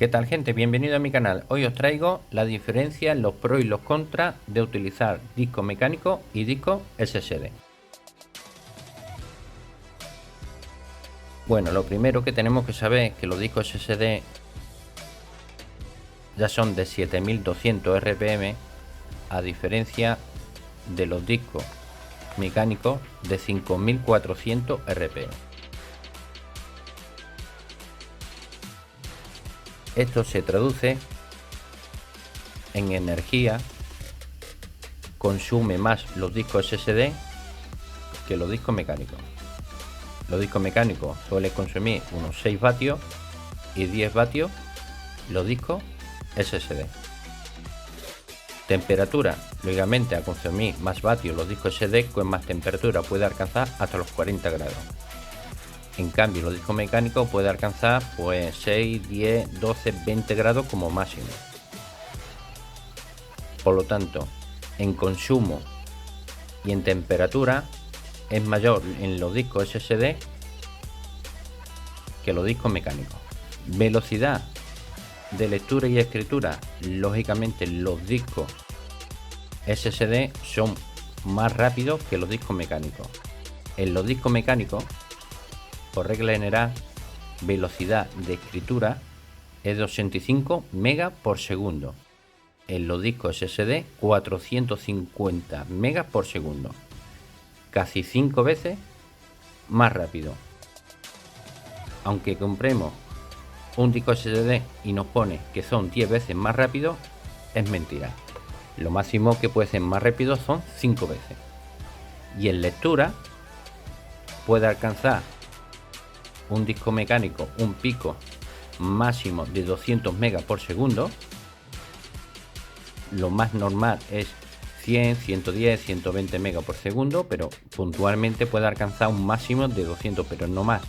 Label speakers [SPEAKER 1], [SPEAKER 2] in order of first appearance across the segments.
[SPEAKER 1] ¿Qué tal, gente? Bienvenido a mi canal. Hoy os traigo la diferencia, los pros y los contras de utilizar disco mecánico y disco SSD. Bueno, lo primero que tenemos que saber es que los discos SSD ya son de 7200 RPM, a diferencia de los discos mecánicos de 5400 RPM. Esto se traduce en energía, consume más los discos SSD que los discos mecánicos. Los discos mecánicos suelen consumir unos 6 vatios y 10 vatios los discos SSD. Temperatura, lógicamente, a consumir más vatios los discos SSD, con más temperatura puede alcanzar hasta los 40 grados. En cambio, los discos mecánicos puede alcanzar pues 6, 10, 12, 20 grados como máximo. Por lo tanto, en consumo y en temperatura es mayor en los discos SSD que los discos mecánicos. Velocidad de lectura y escritura, lógicamente los discos SSD son más rápidos que los discos mecánicos. En los discos mecánicos, por regla general, velocidad de escritura es de 85 megas por segundo. En los discos SSD 450 megas por segundo, casi 5 veces más rápido. Aunque compremos un disco SSD y nos pone que son 10 veces más rápido, es mentira. Lo máximo que puede ser más rápido son 5 veces. Y en lectura puede alcanzar un disco mecánico un pico máximo de 200 megas por segundo. Lo más normal es 100, 110, 120 megas por segundo, pero puntualmente puede alcanzar un máximo de 200, pero no más.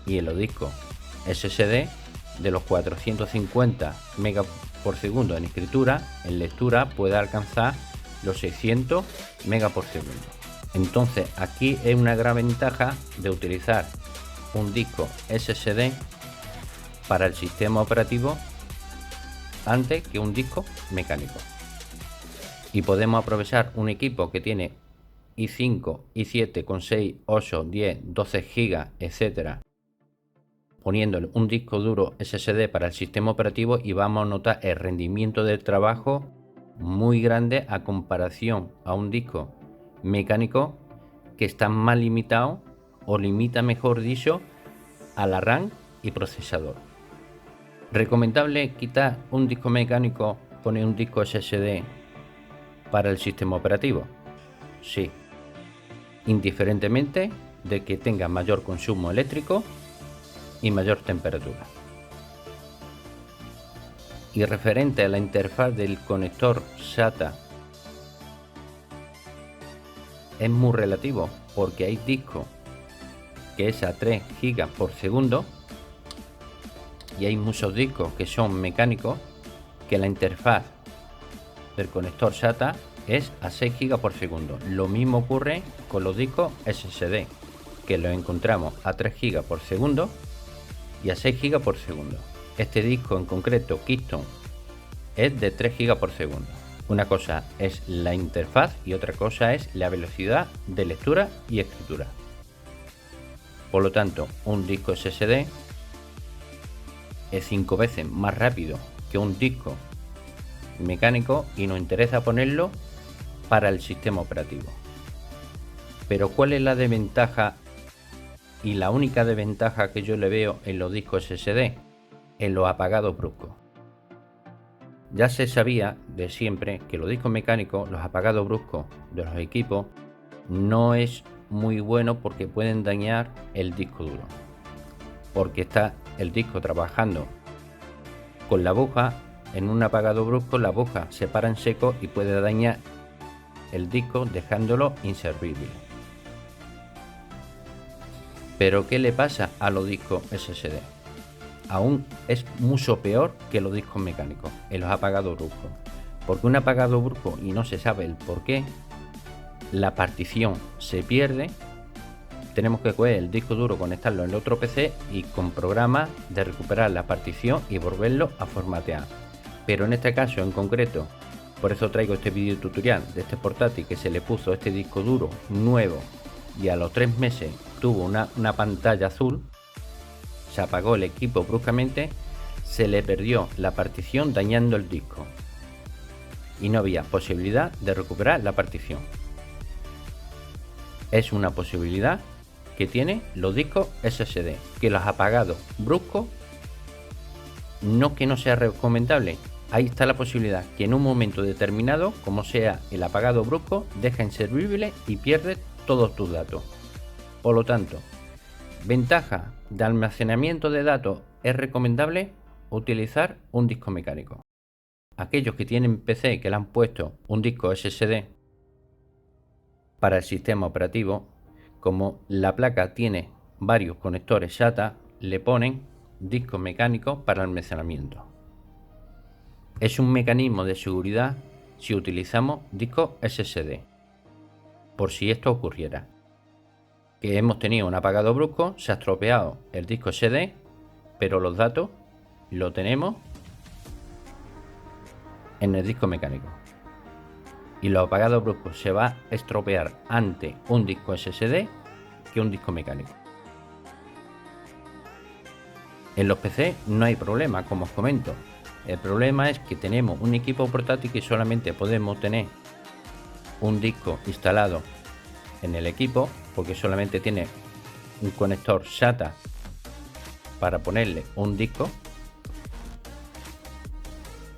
[SPEAKER 1] Y en los discos SSD, de los 450 megas por segundo en escritura, en lectura puede alcanzar los 600 megas por segundo. Entonces aquí es una gran ventaja de utilizar un disco SSD para el sistema operativo antes que un disco mecánico. Y podemos aprovechar un equipo que tiene i5, i7 con 6, 8, 10, 12 GB, etcétera, poniéndole un disco duro SSD para el sistema operativo, y vamos a notar el rendimiento del trabajo muy grande a comparación a un disco mecánico que está más limitado, o limita, mejor dicho, a la RAM y procesador. ¿Recomendable quitar un disco mecánico, poner un disco SSD para el sistema operativo? Sí, indiferentemente de que tenga mayor consumo eléctrico y mayor temperatura. Y referente a la interfaz del conector SATA, es muy relativo, porque hay discos que es a 3 GB por segundo y hay muchos discos que son mecánicos que la interfaz del conector SATA es a 6 GB por segundo. Lo mismo ocurre con los discos SSD, que los encontramos a 3 GB por segundo y a 6 GB por segundo. Este disco en concreto, Keystone, es de 3 GB por segundo. Una cosa es la interfaz y otra cosa es la velocidad de lectura y escritura. Por lo tanto, un disco SSD es 5 veces más rápido que un disco mecánico y nos interesa ponerlo para el sistema operativo. Pero ¿cuál es la desventaja y la única desventaja que yo le veo en los discos SSD? En los apagados bruscos. Ya se sabía de siempre que los discos mecánicos, los apagados bruscos de los equipos, no es muy bueno, porque pueden dañar el disco duro, porque está el disco trabajando con la aguja. En un apagado brusco la aguja se para en seco y puede dañar el disco, dejándolo inservible. Pero ¿qué le pasa a los discos SSD? Aún es mucho peor que los discos mecánicos en los apagados bruscos, porque un apagado brusco, y no se sabe el por qué, la partición se pierde tenemos que coger el disco duro, conectarlo en el otro PC y con programas de recuperar la partición y volverlo a formatear. Pero en este caso en concreto, por eso traigo este vídeo tutorial de este portátil que se le puso este disco duro nuevo y a los 3 meses tuvo una pantalla azul, se apagó el equipo bruscamente, se le perdió la partición dañando el disco y no había posibilidad de recuperar la partición. Es una posibilidad que tienen los discos SSD, que los apagados bruscos, no que no sea recomendable, ahí está la posibilidad que en un momento determinado, como sea el apagado brusco, deja inservible y pierde todos tus datos. Por lo tanto, ventaja de almacenamiento de datos, es recomendable utilizar un disco mecánico. Aquellos que tienen PC que le han puesto un disco SSD para el sistema operativo, como la placa tiene varios conectores SATA, le ponen discos mecánicos para almacenamiento. Es un mecanismo de seguridad si utilizamos discos SSD, por si esto ocurriera, que hemos tenido un apagado brusco, se ha estropeado el disco SD, pero los datos lo tenemos en el disco mecánico. Y los apagados bruscos se va a estropear ante un disco SSD que un disco mecánico. En los PC no hay problema, como os comento. El problema es que tenemos un equipo portátil que solamente podemos tener un disco instalado en el equipo, porque solamente tiene un conector SATA para ponerle un disco,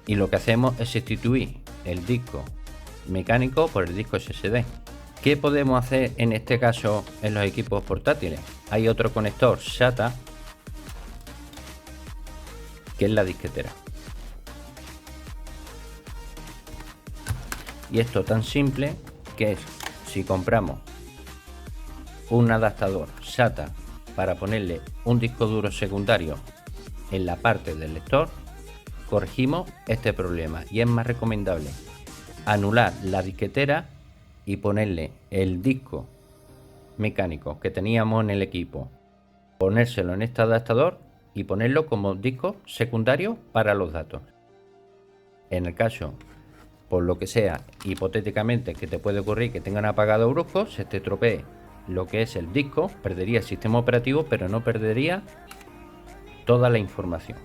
[SPEAKER 1] y lo que hacemos es sustituir el disco mecánico por el disco SSD. ¿Qué podemos hacer en este caso en los equipos portátiles? Hay otro conector SATA que es la disquetera, y esto tan simple que es, si compramos un adaptador SATA para ponerle un disco duro secundario en la parte del lector, corregimos este problema y es más recomendable anular la disquetera y ponerle el disco mecánico que teníamos en el equipo, ponérselo en este adaptador y ponerlo como disco secundario para los datos. En el caso, por lo que sea, hipotéticamente, que te puede ocurrir que tengan apagado brusco, se te estropee lo que es el disco, perdería el sistema operativo, pero no perdería toda la información.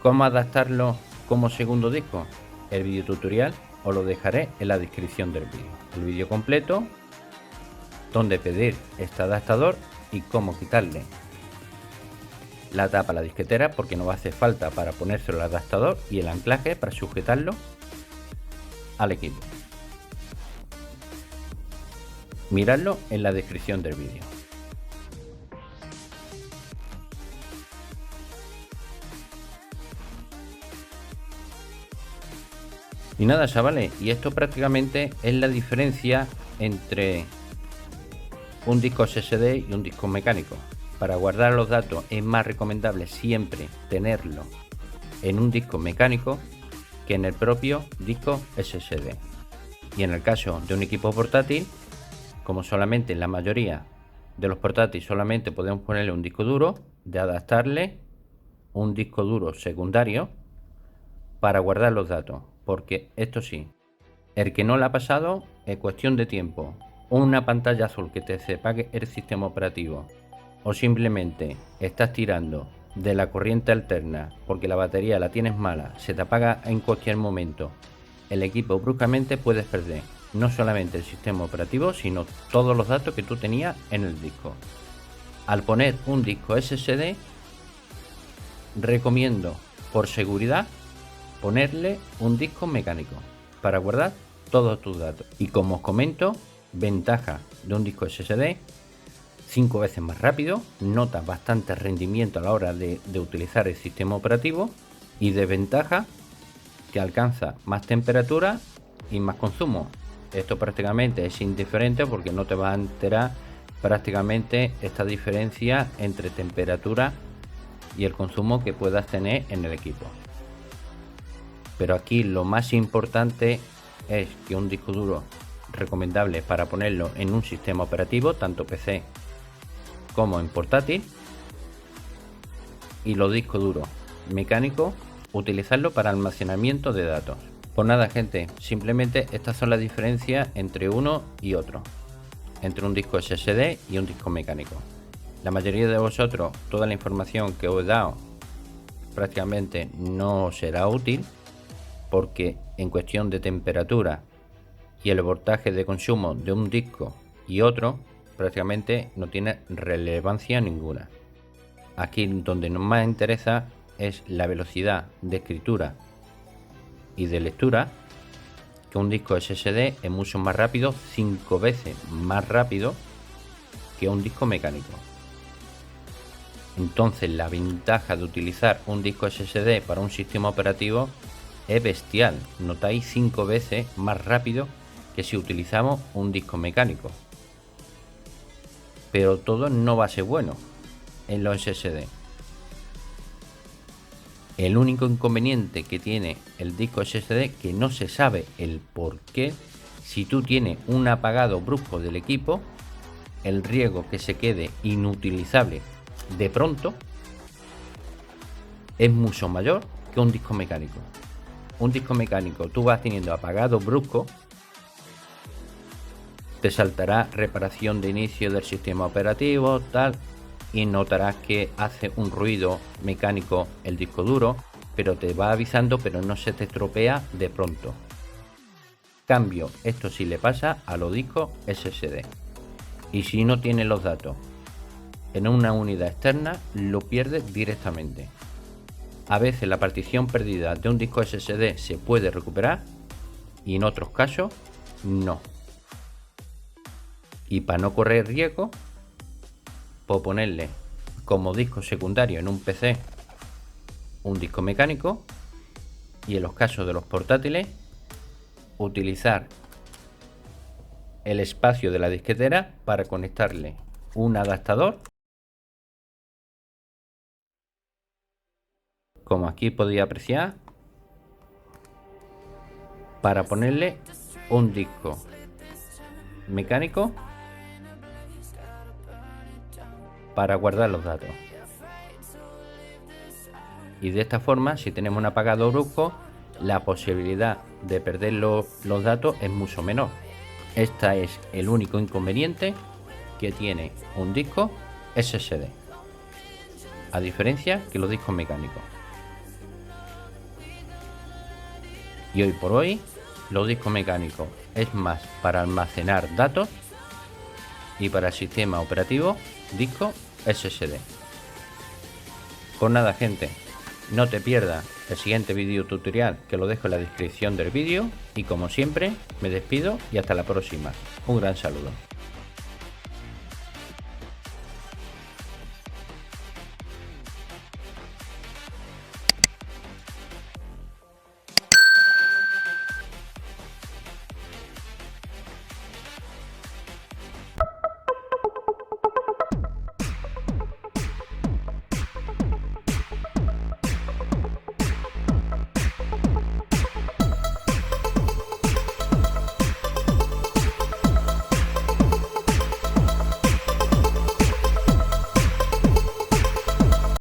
[SPEAKER 1] ¿Cómo adaptarlo como segundo disco? El vídeo tutorial os lo dejaré en la descripción del vídeo. El vídeo completo, donde pedir este adaptador y cómo quitarle la tapa a la disquetera, porque no va a hacer falta para ponérselo al adaptador, y el anclaje para sujetarlo al equipo. Miradlo en la descripción del vídeo. Y nada, chavales, y esto prácticamente es la diferencia entre un disco SSD y un disco mecánico. Para guardar los datos es más recomendable siempre tenerlo en un disco mecánico que en el propio disco SSD. Y en el caso de un equipo portátil, como solamente en la mayoría de los portátiles solamente podemos ponerle un disco duro, de adaptarle un disco duro secundario para guardar los datos, porque esto sí, el que no le ha pasado es cuestión de tiempo. Una pantalla azul que te se apague el sistema operativo, o simplemente estás tirando de la corriente alterna porque la batería la tienes mala, se te apaga en cualquier momento el equipo bruscamente, puedes perder no solamente el sistema operativo, sino todos los datos que tú tenías en el disco. Al poner un disco SSD, recomiendo por seguridad ponerle un disco mecánico para guardar todos tus datos. Y como os comento, ventaja de un disco SSD: 5 veces más rápido, nota bastante rendimiento a la hora de utilizar el sistema operativo, y desventaja que alcanza más temperatura y más consumo. Esto prácticamente es indiferente porque no te va a enterar prácticamente esta diferencia entre temperatura y el consumo que puedas tener en el equipo. Pero aquí lo más importante es que un disco duro recomendable para ponerlo en un sistema operativo, tanto PC como en portátil. Y los discos duros mecánicos, utilizarlo para almacenamiento de datos. Pues nada, gente, simplemente estas son las diferencias entre uno y otro, entre un disco SSD y un disco mecánico. La mayoría de vosotros, toda la información que os he dado prácticamente no os será útil, porque en cuestión de temperatura y el voltaje de consumo de un disco y otro prácticamente no tiene relevancia ninguna. Aquí donde nos más interesa es la velocidad de escritura y de lectura, que un disco SSD es mucho más rápido, 5 veces más rápido que un disco mecánico. Entonces la ventaja de utilizar un disco SSD para un sistema operativo es bestial. Notáis 5 veces más rápido que si utilizamos un disco mecánico. Pero todo no va a ser bueno en los SSD. El único inconveniente que tiene el disco SSD, que no se sabe el por qué, si tú tienes un apagado brusco del equipo, el riesgo que se quede inutilizable de pronto es mucho mayor que un disco mecánico. Un disco mecánico, tú vas teniendo apagado brusco, te saltará reparación de inicio del sistema operativo, tal, y notarás que hace un ruido mecánico el disco duro, pero te va avisando, pero no se te estropea de pronto. Cambio, esto sí le pasa a los discos SSD. Y si no tiene los datos en una unidad externa, lo pierdes directamente. A veces la partición perdida de un disco SSD se puede recuperar y en otros casos no. Y para no correr riesgo, puedo ponerle como disco secundario en un PC un disco mecánico, y en los casos de los portátiles utilizar el espacio de la disquetera para conectarle un adaptador, como aquí podéis apreciar, para ponerle un disco mecánico para guardar los datos. Y de esta forma, si tenemos un apagado brusco, la posibilidad de perder los datos es mucho menor. Este es el único inconveniente que tiene un disco SSD, a diferencia que los discos mecánicos. Y hoy por hoy, los discos mecánicos es más para almacenar datos, y para el sistema operativo, disco SSD. Pues nada, gente, no te pierdas el siguiente vídeo tutorial, que lo dejo en la descripción del vídeo, y como siempre me despido y hasta la próxima. Un gran saludo.